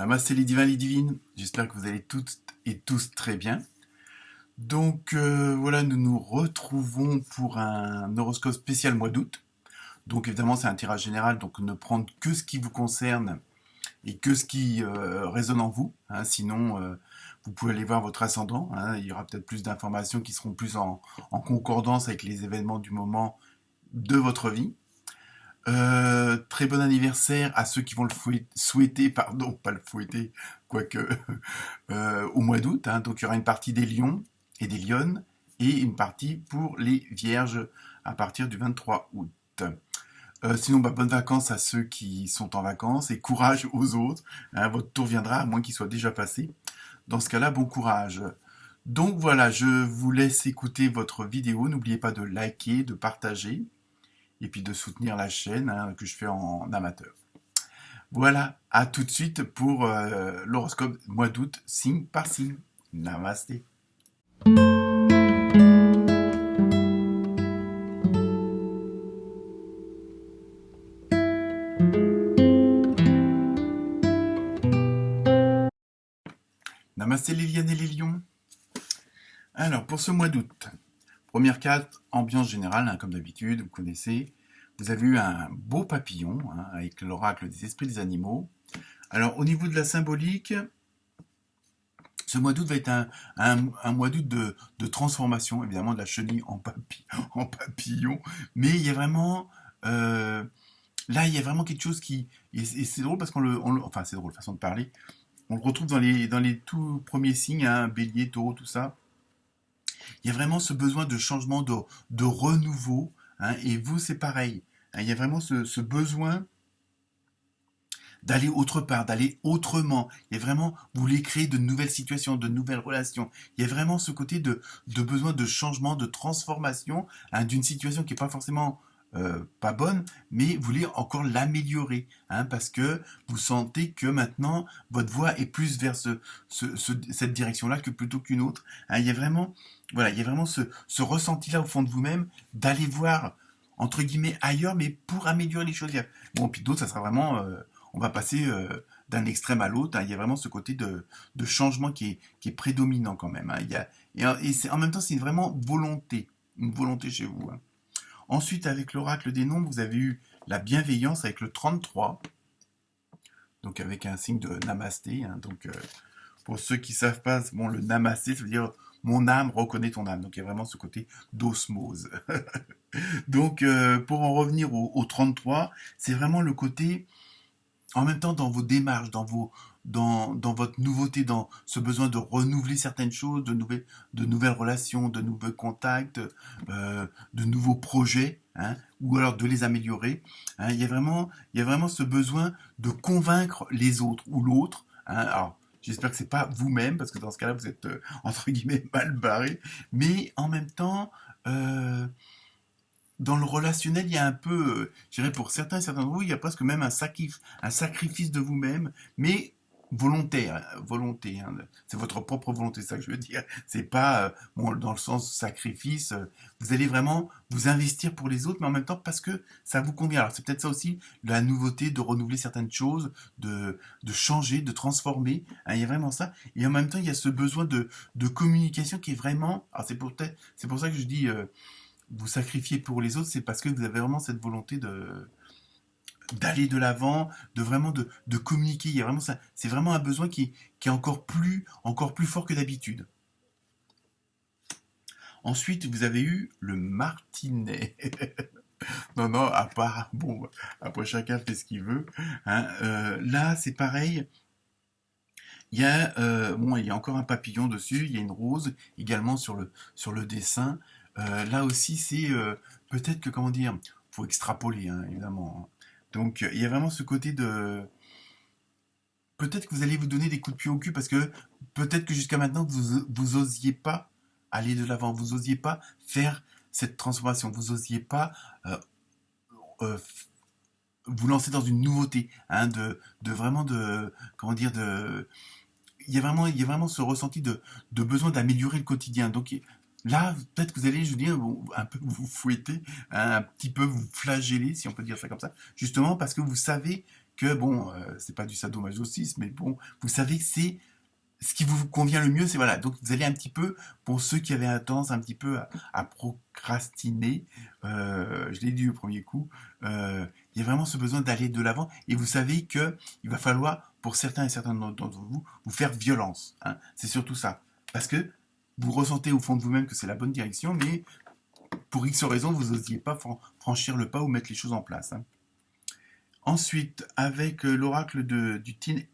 Namasté les divins, les divines. J'espère que vous allez toutes et tous très bien. Donc voilà, nous nous retrouvons pour un horoscope spécial mois d'août. Donc évidemment, c'est un tirage général, donc ne prendre que ce qui vous concerne et que ce qui résonne en vous. Sinon, vous pouvez aller voir votre ascendant. Il y aura peut-être plus d'informations qui seront plus en concordance avec les événements du moment de votre vie. Très bon anniversaire à ceux qui vont le souhaiter, pardon, pas le fouetter, quoique, au mois d'août. Donc il y aura une partie des lions et des lionnes et une partie pour les vierges à partir du 23 août. Sinon, bonnes vacances à ceux qui sont en vacances et courage aux autres. Votre tour viendra à moins qu'il soit déjà passé. Dans ce cas-là, bon courage. Donc voilà, je vous laisse écouter votre vidéo. N'oubliez pas de liker, de partager et puis de soutenir la chaîne que je fais en amateur. Voilà, à tout de suite pour l'horoscope mois d'août, signe par signe. Namasté. Namasté les lianes et les lions. Alors, pour ce mois d'août, première carte, ambiance générale, comme d'habitude, vous connaissez. Vous avez eu un beau papillon avec l'oracle des esprits des animaux. Alors, au niveau de la symbolique, ce mois d'août va être un mois d'août de transformation, évidemment de la chenille en papillon. Mais il y a vraiment... là, il y a vraiment quelque chose qui... Et c'est drôle parce enfin, c'est drôle, façon de parler. On le retrouve dans les tout premiers signes, bélier, taureau, tout ça. Il y a vraiment ce besoin de changement, de renouveau. Et vous, c'est pareil. Il y a vraiment ce besoin d'aller autre part, d'aller autrement. Il y a vraiment, vous voulez créer de nouvelles situations, de nouvelles relations. Il y a vraiment ce côté de besoin de changement, de transformation d'une situation qui n'est pas forcément pas bonne, mais vous voulez encore l'améliorer, parce que vous sentez que maintenant, votre voie est plus vers cette direction-là que plutôt qu'une autre. Il y a vraiment, voilà, il y a vraiment ce ressenti-là au fond de vous-même d'aller voir, entre guillemets, ailleurs, mais pour améliorer les choses. Bon, puis d'autres, ça sera vraiment... on va passer d'un extrême à l'autre. Il y a vraiment ce côté de changement qui est prédominant quand même. Et en même temps, c'est vraiment une volonté chez vous. Ensuite, avec l'oracle des nombres, vous avez eu la bienveillance avec le 33, donc avec un signe de namasté. Donc, pour ceux qui ne savent pas, bon, le namasté, ça veut dire mon âme reconnaît ton âme. Donc, il y a vraiment ce côté d'osmose. Donc, pour en revenir au 33, c'est vraiment le côté... En même temps, dans vos démarches, dans votre nouveauté, dans ce besoin de renouveler certaines choses, de nouvelles relations, de nouveaux contacts, de nouveaux projets, ou alors de les améliorer, il y a vraiment ce besoin de convaincre les autres ou l'autre. Alors, j'espère que c'est pas vous-même, parce que dans ce cas-là, vous êtes, entre guillemets, mal barré. Mais en même temps... dans le relationnel, il y a un peu, je dirais pour certains d'entre vous, il y a presque même un sacrifice de vous-même, mais volontaire, volonté. C'est votre propre volonté, c'est ça que je veux dire. C'est pas, bon, dans le sens sacrifice, vous allez vraiment vous investir pour les autres, mais en même temps parce que ça vous convient. Alors c'est peut-être ça aussi, la nouveauté de renouveler certaines choses, de changer, de transformer. Il y a vraiment ça. Et en même temps, il y a ce besoin de communication qui est vraiment, alors c'est pour ça que je dis... vous sacrifiez pour les autres, c'est parce que vous avez vraiment cette volonté d'aller de l'avant, de vraiment de communiquer. Il y a vraiment ça, c'est vraiment un besoin qui est encore plus fort que d'habitude. Ensuite, vous avez eu le martinet. Non, à part, bon, après chacun fait ce qu'il veut. Là, c'est pareil. Il y a encore un papillon dessus, il y a une rose également sur le dessin. Là aussi, c'est peut-être que, comment dire, faut extrapoler, évidemment. Donc, il y a vraiment ce côté de... Peut-être que vous allez vous donner des coups de pied au cul parce que peut-être que jusqu'à maintenant, vous osiez pas aller de l'avant, vous osiez pas faire cette transformation, vous osiez pas euh, vous lancer dans une nouveauté, de vraiment comment dire, il y a vraiment ce ressenti de besoin d'améliorer le quotidien. Donc là, peut-être que vous allez, je veux dire, un peu vous fouetter, un petit peu vous flageller, si on peut dire ça comme ça, justement parce que vous savez que, bon, c'est pas du sadomasochisme, mais bon, vous savez que c'est ce qui vous convient le mieux, c'est voilà. Donc vous allez un petit peu, pour ceux qui avaient tendance un petit peu à procrastiner, je l'ai dit au premier coup, il y a vraiment ce besoin d'aller de l'avant. Et vous savez que il va falloir, pour certains et certaines d'entre vous, vous faire violence. Hein. C'est surtout ça. Parce que vous ressentez au fond de vous-même que c'est la bonne direction, mais pour X raisons, vous n'osiez pas franchir le pas ou mettre les choses en place. Hein. Ensuite, avec l'oracle du Teen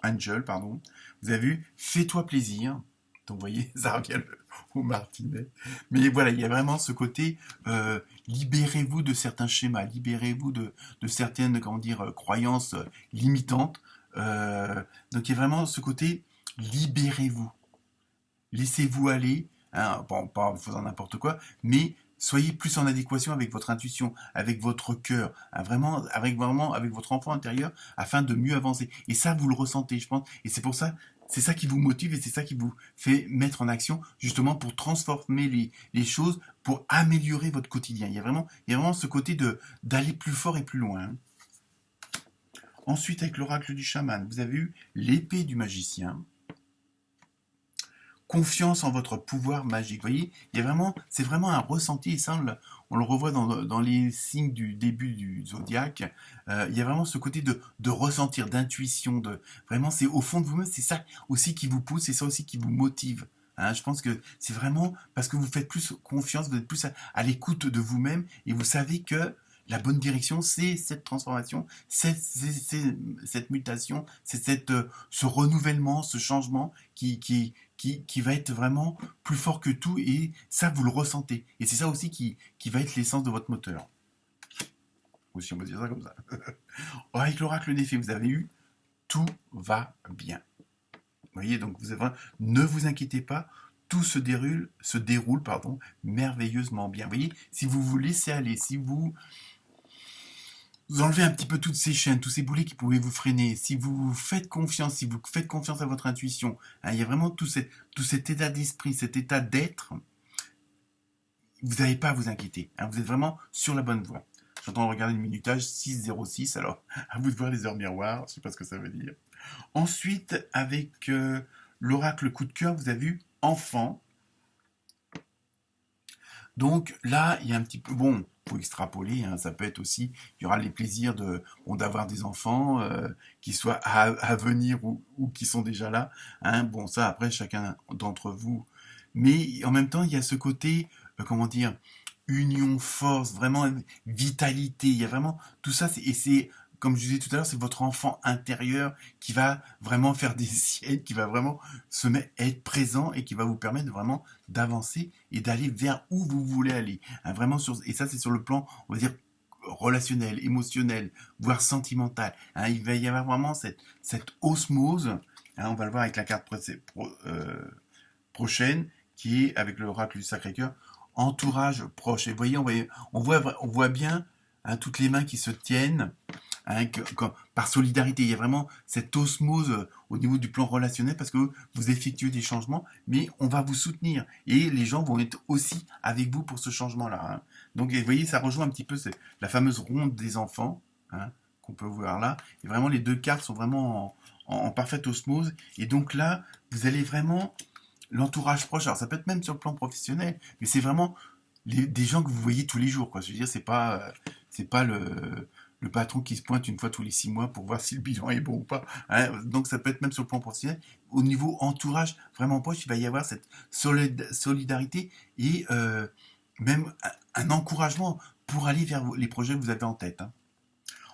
Angel, pardon. Vous avez vu, fais-toi plaisir. Donc, vous voyez, ça revient au martinet. Mais voilà, il y a vraiment ce côté, libérez-vous de certains schémas, libérez-vous de certaines, comment dire, croyances limitantes. Donc, il y a vraiment ce côté, libérez-vous. Laissez-vous aller, hein, bon, pas en faisant n'importe quoi, mais soyez plus en adéquation avec votre intuition, avec votre cœur, hein, vraiment avec votre enfant intérieur, afin de mieux avancer. Et ça, vous le ressentez, je pense. Et c'est pour ça, c'est ça qui vous motive et c'est ça qui vous fait mettre en action, justement, pour transformer les choses, pour améliorer votre quotidien. Il y a vraiment ce côté d'aller plus fort et plus loin. Hein. Ensuite, avec l'oracle du chaman, vous avez eu l'épée du magicien. Confiance en votre pouvoir magique. Vous voyez, c'est vraiment un ressenti, et ça, on le revoit dans les signes du début du zodiaque. Il y a vraiment ce côté de ressentir, d'intuition, vraiment, c'est au fond de vous-même, c'est ça aussi qui vous pousse, c'est ça aussi qui vous motive. Hein, je pense que c'est vraiment parce que vous faites plus confiance, vous êtes plus à l'écoute de vous-même, et vous savez que la bonne direction, c'est cette transformation, c'est cette mutation, c'est ce renouvellement, ce changement qui va être vraiment plus fort que tout, et ça, vous le ressentez. Et c'est ça aussi qui va être l'essence de votre moteur. Aussi, on va dire ça comme ça. Avec l'oracle des fées, vous avez eu tout va bien. Vous voyez, donc ne vous inquiétez pas, tout se déroule, merveilleusement bien. Vous voyez, si vous vous laissez aller, si vous enlevez un petit peu toutes ces chaînes, tous ces boulets qui pouvaient vous freiner, si vous faites confiance, si vous faites confiance à votre intuition, hein, il y a vraiment tout cet état d'esprit, cet état d'être, vous n'avez pas à vous inquiéter. Hein, vous êtes vraiment sur la bonne voie. J'entends regarder le minutage 6:06, alors à vous de voir les heures miroirs, je ne sais pas ce que ça veut dire. Ensuite, avec l'oracle coup de cœur, vous avez vu enfant. Donc là, il y a un petit peu, bon, faut extrapoler, hein, ça peut être aussi, il y aura les plaisirs d'avoir des enfants, qui soient à venir ou qui sont déjà là. Hein, bon, ça, après, chacun d'entre vous. Mais en même temps, il y a ce côté, comment dire, union, force, vraiment vitalité. Il y a vraiment tout ça, et c'est, comme je disais tout à l'heure, c'est votre enfant intérieur qui va vraiment faire des sièges, qui va vraiment être présent et qui va vous permettre vraiment d'avancer et d'aller vers où vous voulez aller. Hein, vraiment et ça, c'est sur le plan, on va dire, relationnel, émotionnel, voire sentimental. Hein, il va y avoir vraiment cette osmose. Hein, on va le voir avec la carte prochaine, qui est avec l'oracle du Sacré-Cœur, entourage proche. Et vous voyez, on voit bien, hein, toutes les mains qui se tiennent, hein, par solidarité. Il y a vraiment cette osmose au niveau du plan relationnel, parce que vous effectuez des changements, mais on va vous soutenir. Et les gens vont être aussi avec vous pour ce changement-là. Hein. Donc, vous voyez, ça rejoint un petit peu la fameuse ronde des enfants, hein, qu'on peut voir là. Et vraiment, les deux cartes sont vraiment en parfaite osmose. Et donc là, vous allez vraiment... L'entourage proche, alors ça peut être même sur le plan professionnel, mais c'est vraiment des gens que vous voyez tous les jours, quoi. Je veux dire, c'est pas le patron qui se pointe une fois tous les 6 mois pour voir si le bilan est bon ou pas. Hein. Donc ça peut être même sur le plan professionnel. Au niveau entourage vraiment proche, il va y avoir cette solidarité et même un encouragement pour aller vers les projets que vous avez en tête. Hein.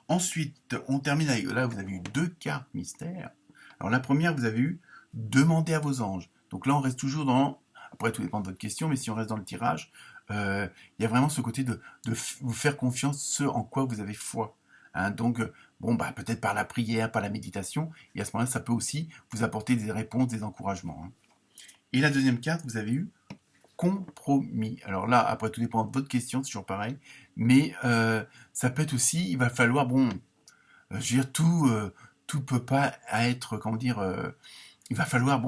Ensuite, on termine avec, là vous avez eu 2 cartes mystères. Alors la première, vous avez eu demandez à vos anges. Donc là, on reste toujours après tout dépend de votre question, mais si on reste dans le tirage, il y a vraiment ce côté de vous faire confiance, ce en quoi vous avez foi. Hein, donc, bon, peut-être par la prière, par la méditation, et à ce moment-là, ça peut aussi vous apporter des réponses, des encouragements. Hein. Et la deuxième carte, vous avez eu compromis. Alors là, après tout dépend de votre question, c'est toujours pareil, mais ça peut être aussi, il va falloir, je veux dire, tout peut pas être, comment dire... il va falloir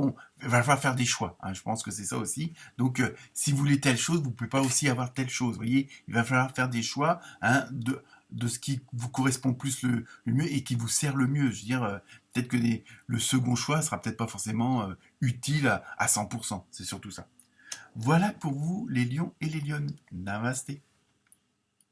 faire des choix. Hein, je pense que c'est ça aussi. Donc, si vous voulez telle chose, vous ne pouvez pas aussi avoir telle chose. Vous voyez, il va falloir faire des choix, hein, de ce qui vous correspond plus le mieux et qui vous sert le mieux. Je veux dire, peut-être que le second choix sera peut-être pas forcément utile à 100%. C'est surtout ça. Voilà pour vous les lions et les lionnes. Namasté.